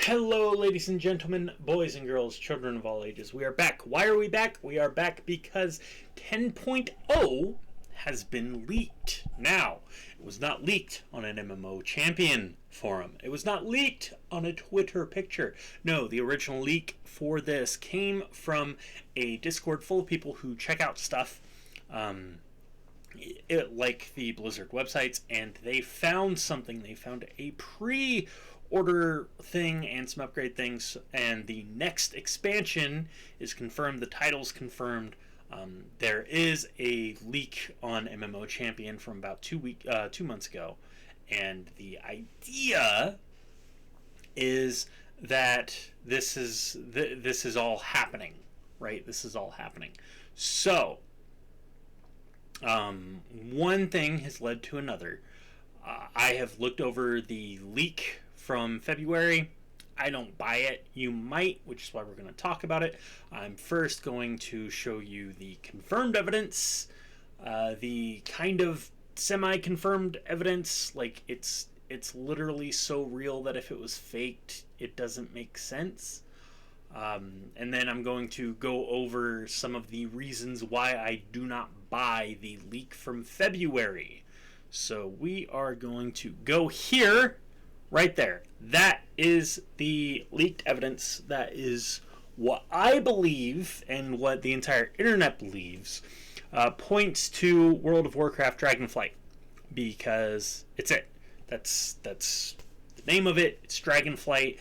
Hello, ladies and gentlemen, boys and girls, children of all ages. We are back. Why are we back? We are back because 10.0 has been leaked. Now, it was not leaked on an MMO Champion forum. It was not leaked on a Twitter picture. No, the original leak for this came from a Discord full of people who check out stuff like the Blizzard websites, and they found something. They found a pre-order thing and some upgrade things, and the next expansion is confirmed. The title's confirmed. There is a leak on MMO Champion from about 2 months ago, and the idea is that this is all happening, right? This is all happening. So one thing has led to another. I have looked over the leak from February. I don't buy it. You might, which is why we're going to talk about it. I'm first going to show you the confirmed evidence, the kind of semi-confirmed evidence. Like it's literally so real that if it was faked, it doesn't make sense. And then I'm going to go over some of the reasons why I do not buy the leak from February. So we are going to go here, right there. That is the leaked evidence. That is what I believe and what the entire internet believes points to World of Warcraft Dragonflight, because it's it. That's the name of it. It's Dragonflight.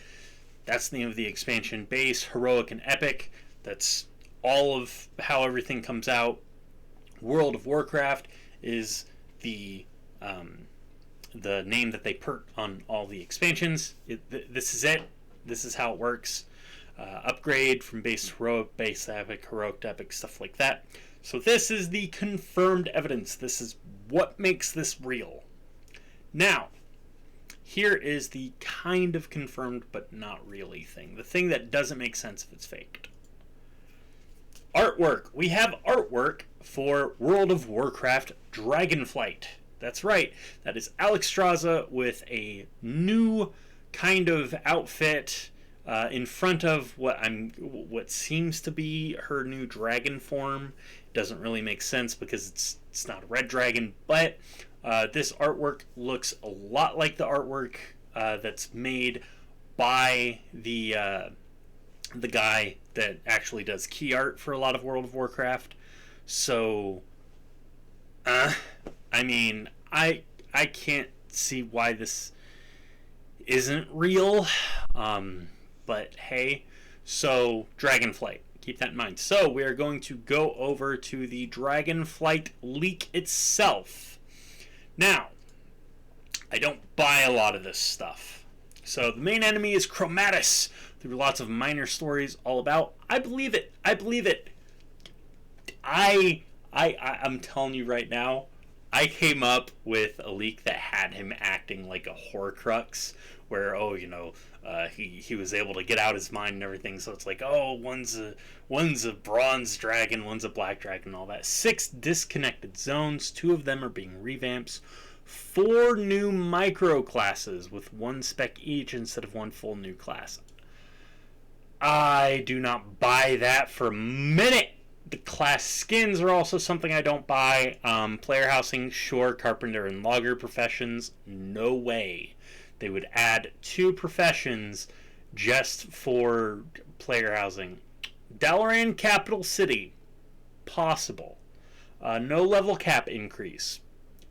That's the name of the expansion: base, heroic, and epic. That's all of how everything comes out. World of Warcraft is the name that they put on all the expansions. This is it. This is how it works. Upgrade from base to heroic, base to epic, heroic to epic, stuff like that. So this is the confirmed evidence. This is what makes this real. Now, here is the kind of confirmed but not really thing. The thing that doesn't make sense if it's faked. Artwork. We have artwork for World of Warcraft Dragonflight. That's right. That is Alex Straza with a new kind of outfit in front of what seems to be her new dragon form. Doesn't really make sense because it's not a red dragon, but this artwork looks a lot like the artwork that's made by the guy that actually does key art for a lot of World of Warcraft. So, I mean, I can't see why this isn't real. But hey, so Dragonflight. Keep that in mind. So we are going to go over to the Dragonflight leak itself. Now, I don't buy a lot of this stuff. So the main enemy is Chromatus. There were lots of minor stories all about. I believe it. I believe it. I'm telling you right now, I came up with a leak that had him acting like a Horcrux, where he was able to get out his mind and everything. So it's like, oh, one's a bronze dragon, one's a black dragon, and all that. 6 disconnected zones. 2 of them are being revamps. 4 new micro classes with 1 spec each instead of 1 full new class. I do not buy that for a minute. The class skins are also something I don't buy. Player housing, sure. Carpenter and logger professions, no way. They would add 2 professions just for player housing. Dalaran Capital City, possible. No level cap increase.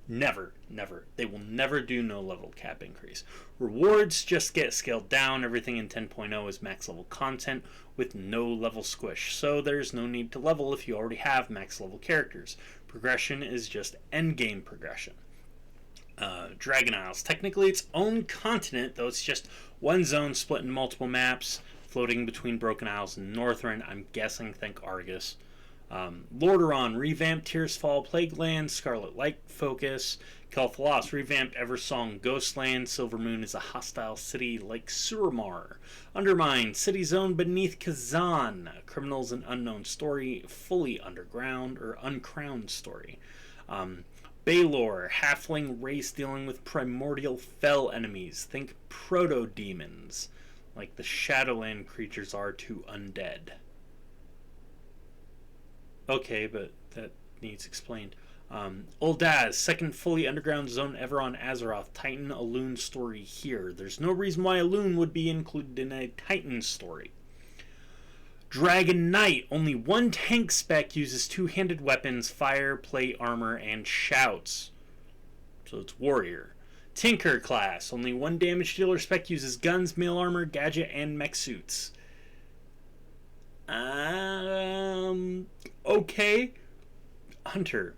Never. They will never do no level cap increase. Rewards just get scaled down. Everything in 10.0 is max level content with no level squish. So there's no need to level if you already have max level characters. Progression is just endgame progression. Dragon Isles. Technically its own continent, though it's just one zone split in multiple maps, floating between Broken Isles and Northrend. I'm guessing, think Argus. Lordaeron, revamped Tears Fall, Plagueland, Scarlet Light Focus, Kel'Thuzad, revamped Eversong, Ghostland, Silvermoon is a hostile city like Suramar, Undermine, city zone beneath Kazan, Criminals and Unknown Story, fully underground or uncrowned story. Baelor, halfling race dealing with primordial fell enemies, think proto-demons. like the Shadowland creatures are to undead. Okay, but that needs explained. Uldaz, second fully underground zone ever on Azeroth. Titan Elune story here. There's no reason why Elune would be included in a Titan story. Dragon Knight, only one tank spec, uses two-handed weapons, fire, plate armor, and shouts. So it's warrior. Tinker class, only one damage dealer spec, uses guns, mail armor, gadget, and mech suits. Okay. Hunter.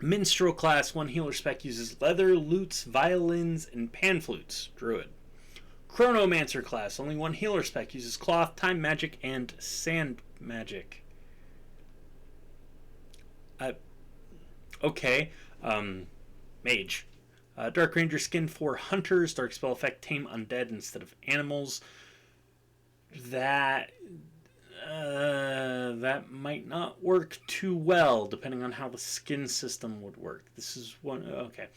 Minstrel class, one healer spec, uses leather, lutes, violins, and pan flutes. Druid. Chronomancer class, only one healer spec, uses cloth, time magic, and sand magic. Okay. Mage. Dark Ranger skin for hunters, dark spell effect, tame undead instead of animals. That might not work too well, depending on how the skin system would work. This is one. Okay.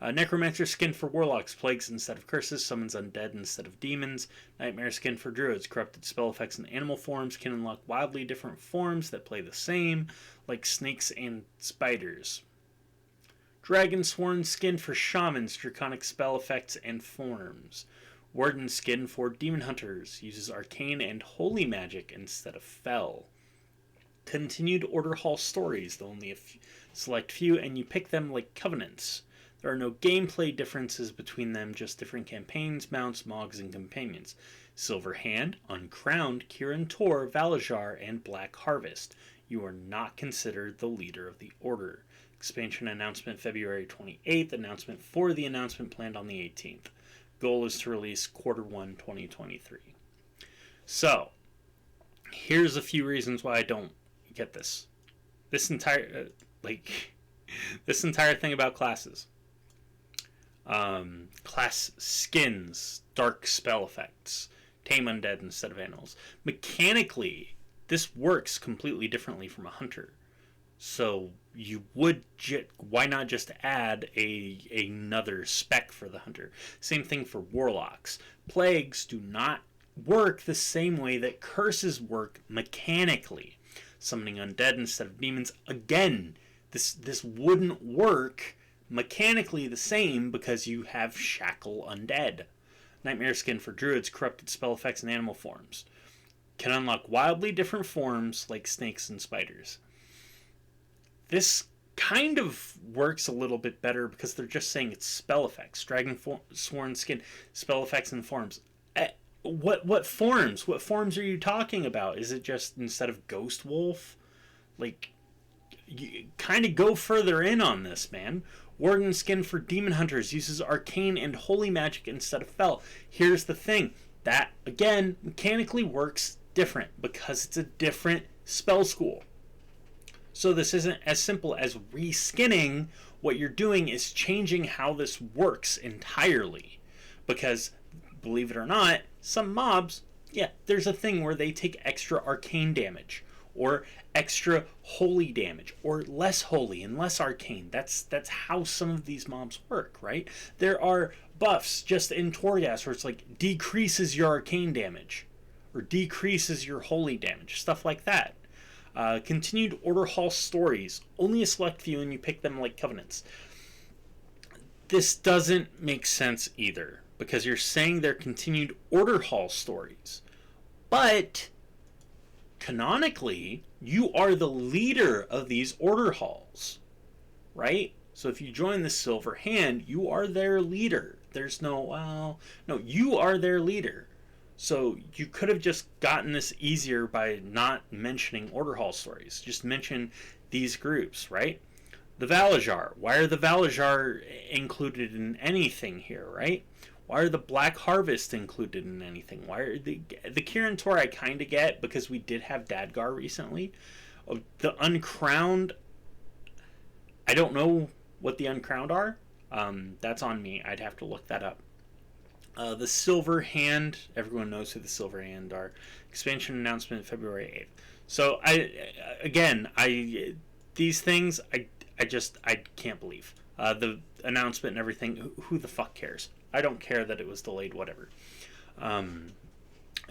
Necromancer skin for warlocks, plagues instead of curses, summons undead instead of demons. Nightmare skin for druids, corrupted spell effects in animal forms, can unlock wildly different forms that play the same, like snakes and spiders. Dragonsworn skin for shamans, draconic spell effects and forms. Warden skin for demon hunters, uses arcane and holy magic instead of fel. Continued Order Hall stories, though only a select few, and you pick them like covenants. There are no gameplay differences between them, just different campaigns, mounts, mogs, and companions. Silver Hand, Uncrowned, Kirin Tor, Valajar, and Black Harvest. You are not considered the leader of the Order. Expansion announcement February 28th. Announcement for the announcement planned on the 18th. Goal is to release Q1 2023. So, here's a few reasons why I don't get this. This entire thing about classes. Class skins, dark spell effects, tame undead instead of animals. Mechanically, this works completely differently from a hunter. So you would why not just add another spec for the hunter? Same thing for warlocks. Plagues do not work the same way that curses work mechanically. Summoning undead instead of demons, again, this wouldn't work mechanically the same because you have shackle undead. Nightmare skin for druids, corrupted spell effects and animal forms. Can unlock wildly different forms like snakes and spiders. This kind of works a little bit better because they're just saying it's spell effects. Dragonsworn skin, spell effects and forms. What forms? What forms are you talking about? Is it just instead of ghost wolf? Like, you kind of go further in on this, man. Warden skin for demon hunters, uses arcane and holy magic instead of fel. Here's the thing. That, again, mechanically works different because it's a different spell school. So this isn't as simple as reskinning. What you're doing is changing how this works entirely. Because, believe it or not, some mobs, yeah, there's a thing where they take extra arcane damage, or extra holy damage, or less holy and less arcane. That's how some of these mobs work, right? There are buffs just in Torghast where it's like decreases your arcane damage, or decreases your holy damage, stuff like that. Continued Order Hall stories, only a select few and you pick them like covenants. This doesn't make sense either, because you're saying they're continued Order Hall stories. But, canonically, you are the leader of these Order Halls, right? So if you join the Silver Hand, you are their leader. There's no, you are their leader. So you could have just gotten this easier by not mentioning Order Hall stories. Just mention these groups, right? The Valajar. Why are the Valajar included in anything here, right? Why are the Black Harvest included in anything? Why are the Kirin Tor I kind of get because we did have Dadgar recently. The Uncrowned, I don't know what the Uncrowned are. That's on me. I'd have to look that up. The Silver Hand, everyone knows who the Silver Hand are. Expansion announcement February 8th. So these things I can't believe. The announcement and everything, who the fuck cares? I don't care that it was delayed, whatever.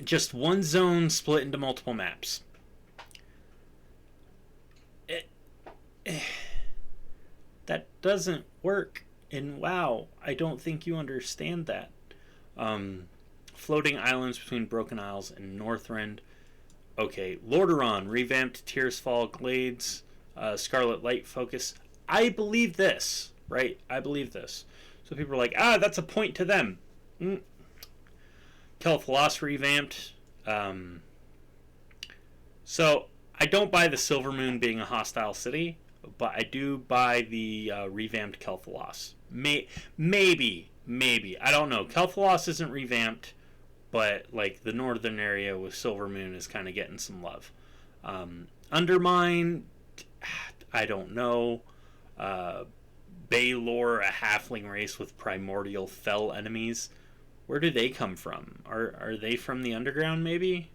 Just one zone split into multiple maps. That doesn't work in WoW. I don't think you understand that. Floating islands between Broken Isles and Northrend. Okay, Lordaeron, revamped Tears Fall Glades, Scarlet Light focus. I believe this, right? I believe this. So people are like, that's a point to them. Kel'Thuzad revamped. So I don't buy the Silvermoon being a hostile city, but I do buy the revamped Kel'Thuzad. Maybe. I don't know. Kel'Thuzad isn't revamped, but like the northern area with Silvermoon is kind of getting some love. Undermine, I don't know. Baylor, a halfling race with primordial fell enemies. Where do they come from? Are they from the underground, maybe?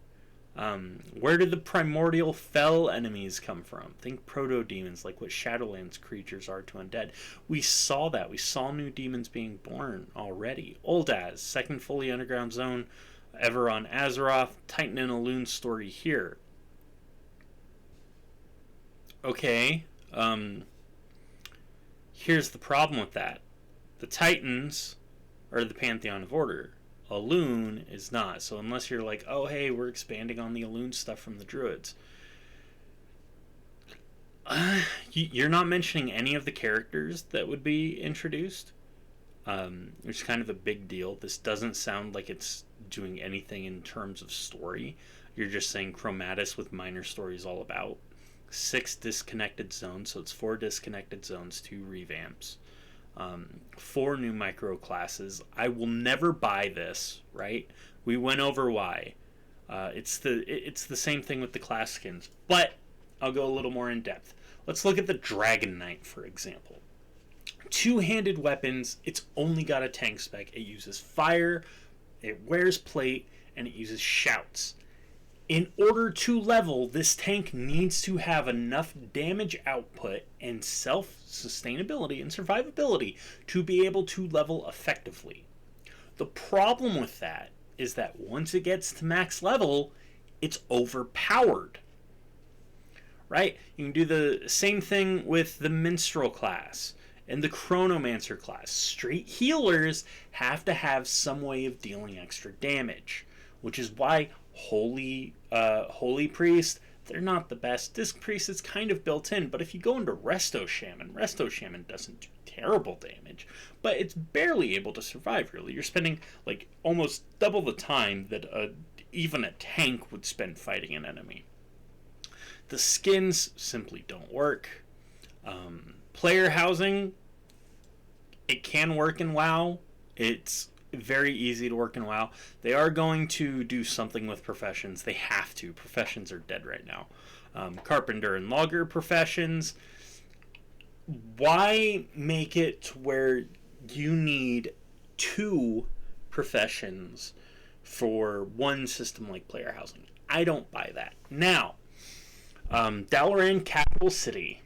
Where did the primordial fell enemies come from? Think proto-demons, like what Shadowlands creatures are to undead. We saw that. We saw new demons being born already. Oldaz, second fully underground zone ever on Azeroth. Titan and Elune story here. Okay. Here's the problem with that. The Titans are the Pantheon of Order. Elune is not. So unless you're like, oh hey, we're expanding on the Elune stuff from the Druids, you're not mentioning any of the characters that would be introduced, which is kind of a big deal. This doesn't sound like it's doing anything in terms of story. You're just saying Chromatus with minor stories all about. 6 disconnected zones, so it's 4 disconnected zones, 2 revamps. 4 new micro classes. I will never buy this, right? We went over why. It's the same thing with the class skins, but I'll go a little more in depth. Let's look at the Dragon Knight, for example. 2-handed weapons. It's only got a tank spec. It uses fire, it wears plate, and it uses shouts. In order to level, this tank needs to have enough damage output and self-sustainability and survivability to be able to level effectively. The problem with that is that once it gets to max level, it's overpowered. Right? You can do the same thing with the Minstrel class and the Chronomancer class. Straight healers have to have some way of dealing extra damage, which is why Holy Priest, they're not the best. Disc Priest is kind of built in, but if you go into Resto Shaman doesn't do terrible damage, but it's barely able to survive, really. You're spending like almost double the time that even a tank would spend fighting an enemy. The skins simply don't work. Player housing, it can work in WoW. It's very easy to work in WoW. They are going to do something with professions. They have to. Professions are dead right now. Carpenter and logger professions. Why make it to where you need 2 professions for one system like player housing? I don't buy that. Now, Dalaran Capital City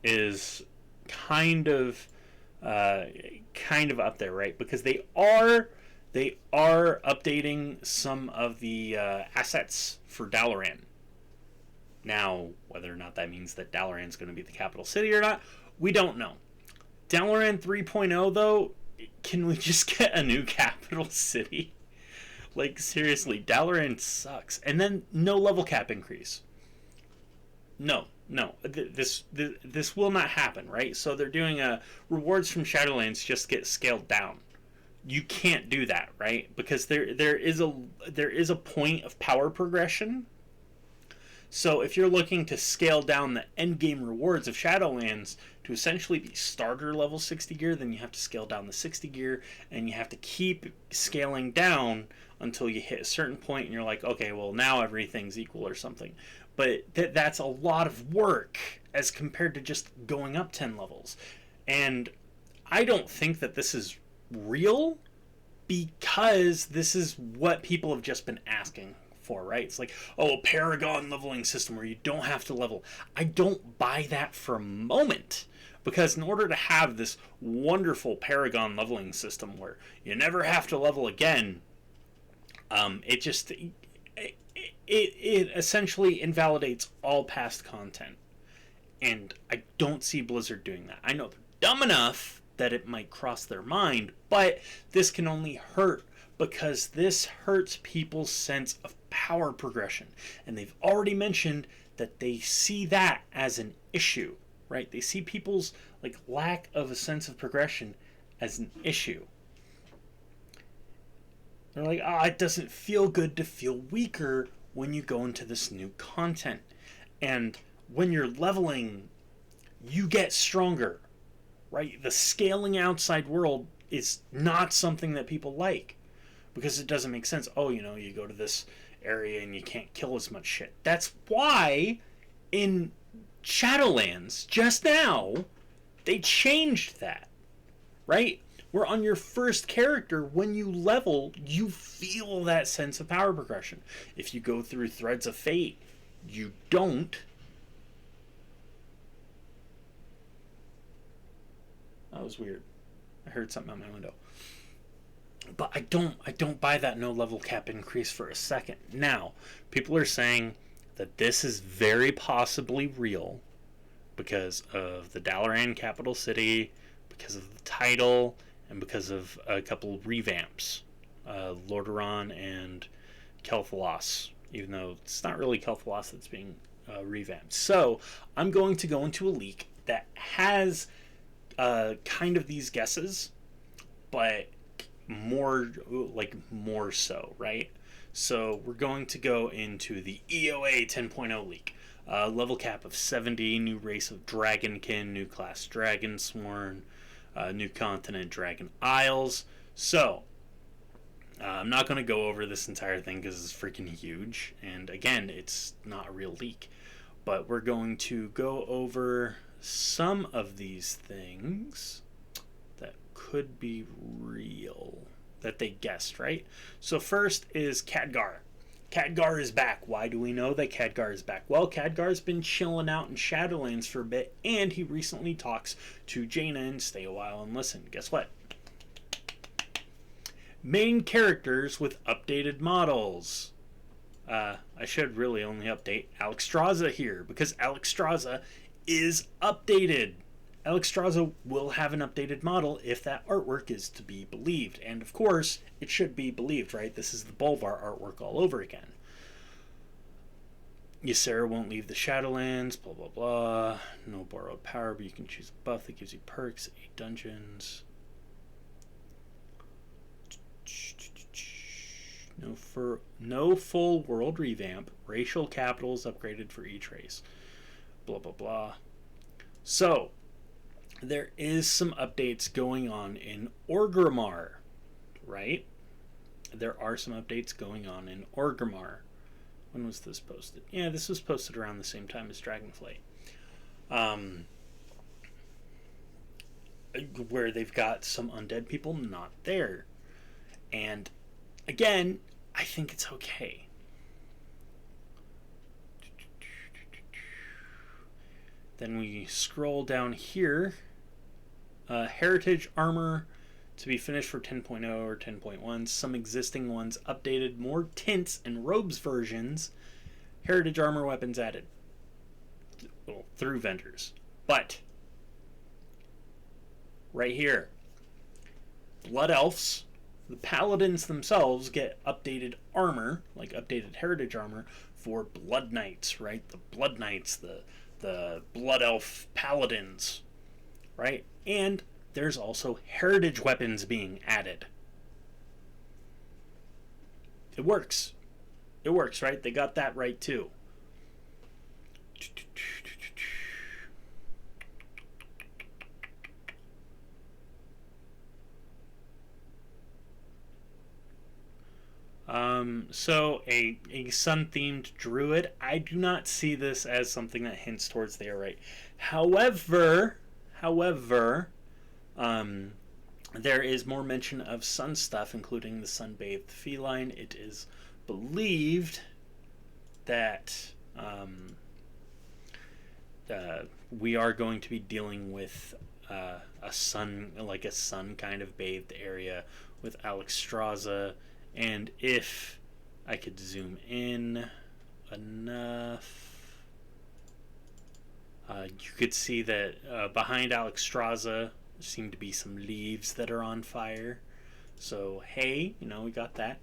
is kind of up there, right? Because they are updating some of the assets for Dalaran. Now, whether or not that means that Dalaran's going to be the capital city or not, we don't know. Dalaran 3.0, though, can we just get a new capital city? Like, seriously, Dalaran sucks. And then no level cap increase. No. This will not happen, right? So they're doing rewards from Shadowlands just get scaled down. You can't do that, right? Because there is a point of power progression. So if you're looking to scale down the end game rewards of Shadowlands to essentially be starter level 60 gear, then you have to scale down the 60 gear, and you have to keep scaling down until you hit a certain point, and you're like, okay, well now everything's equal or something. But that's a lot of work as compared to just going up 10 levels. And I don't think that this is real, because this is what people have just been asking for, right? It's like, oh, a Paragon leveling system where you don't have to level. I don't buy that for a moment, because in order to have this wonderful Paragon leveling system where you never have to level again, it essentially invalidates all past content. And I don't see Blizzard doing that. I know they're dumb enough that it might cross their mind, but this can only hurt because this hurts people's sense of power progression. And they've already mentioned that they see that as an issue, right? They see people's like lack of a sense of progression as an issue. They're like, it doesn't feel good to feel weaker when you go into this new content. And when you're leveling, you get stronger, right? The scaling outside world is not something that people like because it doesn't make sense. Oh, you go to this area and you can't kill as much shit. That's why in Shadowlands just now they changed that, right? Where on your first character, when you level, you feel that sense of power progression. If you go through Threads of Fate, you don't. That was weird. I heard something out my window. But I don't buy that no level cap increase for a second. Now, people are saying that this is very possibly real because of the Dalaran capital city, because of the title, and because of a couple revamps. Lordaeron and Kel'Thuzad, even though it's not really Kel'Thuzad that's being revamped. So, I'm going to go into a leak that has kind of these guesses, but more so, right? So we're going to go into the EOA 10.0 leak. Level cap of 70, new race of Dragonkin, new class Dragonsworn, new continent Dragon Isles. So I'm not going to go over this entire thing because it's freaking huge, and again, it's not a real leak, but we're going to go over some of these things that could be real, that they guessed, right? So first is Khadgar. Khadgar is back. Why do we know that Khadgar is back? Well, Khadgar's been chilling out in Shadowlands for a bit, and he recently talks to Jaina in Stay a While and Listen. Guess what? Main characters with updated models. I should really only update Alexstrasza here, because Alexstrasza is updated. Alexstrasza will have an updated model if that artwork is to be believed. And of course, it should be believed, right? This is the Bolvar artwork all over again. Ysera won't leave the Shadowlands, blah, blah, blah. No borrowed power, but you can choose a buff that gives you perks, 8 dungeons. No full world revamp. Racial capitals upgraded for each race. Blah, blah, blah. So, there is some updates going on in Orgrimmar, right? There are some updates going on in Orgrimmar. When was this posted? Yeah, this was posted around the same time as Dragonflight. Where they've got some undead people not there. And, again, I think it's okay. Then we scroll down here. Heritage armor to be finished for 10.0 or 10.1. Some existing ones updated. More tints and robes versions. Heritage armor weapons added. Well, through vendors. But, right here. Blood elves. The paladins themselves get updated armor, like updated heritage armor, for blood knights, right? The blood knights, the blood elf paladins, right? And there's also heritage weapons being added. It works. It works, right? They got that right too. So a sun-themed druid, I do not see this as something that hints towards they are right. However, there is more mention of sun stuff, including the sun-bathed feline. It is believed that we are going to be dealing with a sun kind of bathed area with Alexstrasza. And if I could zoom in, enough. You could see that behind Alexstrasza seem to be some leaves that are on fire. So, hey, we got that.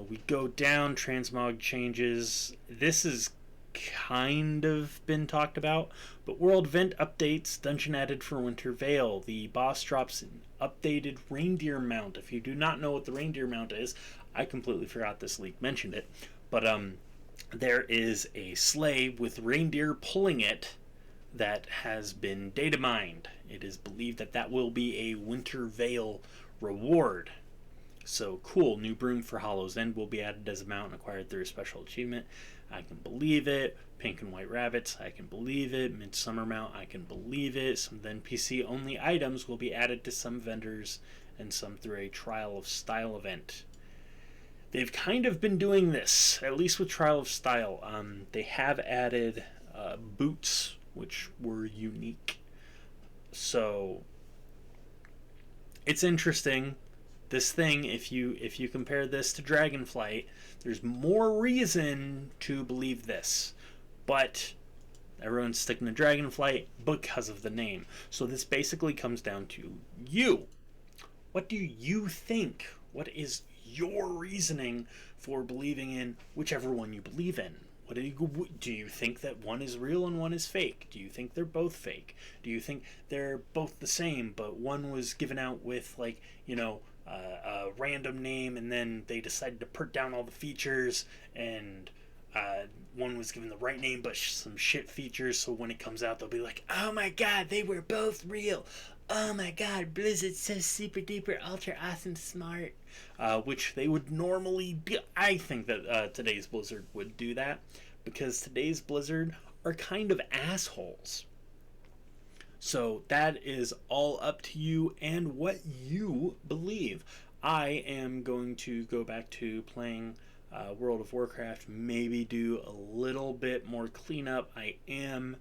We go down, transmog changes. This has kind of been talked about, but World Vent updates, dungeon added for Winter Veil. The boss drops an updated reindeer mount. If you do not know what the reindeer mount is, I completely forgot this leak mentioned it, but there is a sleigh with reindeer pulling it that has been data mined. It is believed that that will be a Winter Veil reward. So cool, new broom for Hollow's End will be added as a mount acquired through a special achievement. I can believe it. Pink and white rabbits, I can believe it. Midsummer mount, I can believe it. Some NPC only items will be added to some vendors and some through a Trial of Style event. They've kind of been doing this, at least with Trial of Style. They have added boots, which were unique. So it's interesting. This thing, if you compare this to Dragonflight, there's more reason to believe this. But everyone's sticking to Dragonflight because of the name. So this basically comes down to you. What do you think? What is your reasoning for believing in whichever one you believe in? Do you think that one is real and one is fake? Do you think they're both fake? Do you think they're both the same, but one was given out with, like, a random name, and then they decided to put down all the features, and one was given the right name but some shit features, so when it comes out they'll be like, oh my god, they were both real. Oh my god, Blizzard's so super duper ultra awesome smart. Which they would normally do. I think that today's Blizzard would do that, because today's Blizzard are kind of assholes. So that is all up to you and what you believe. I am going to go back to playing World of Warcraft, maybe do a little bit more cleanup. I am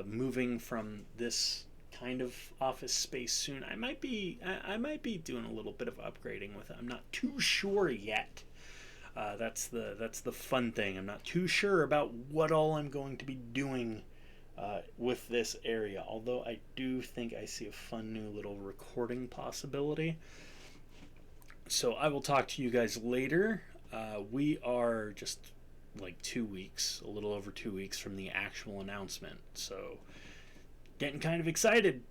moving from this kind of office space soon. I might be doing a little bit of upgrading with it. I'm not too sure yet. That's the fun thing. I'm not too sure about what all I'm going to be doing with this area, although I do think I see a fun new little recording possibility. So I will talk to you guys later. We are just like 2 weeks, a little over 2 weeks from the actual announcement, so getting kind of excited.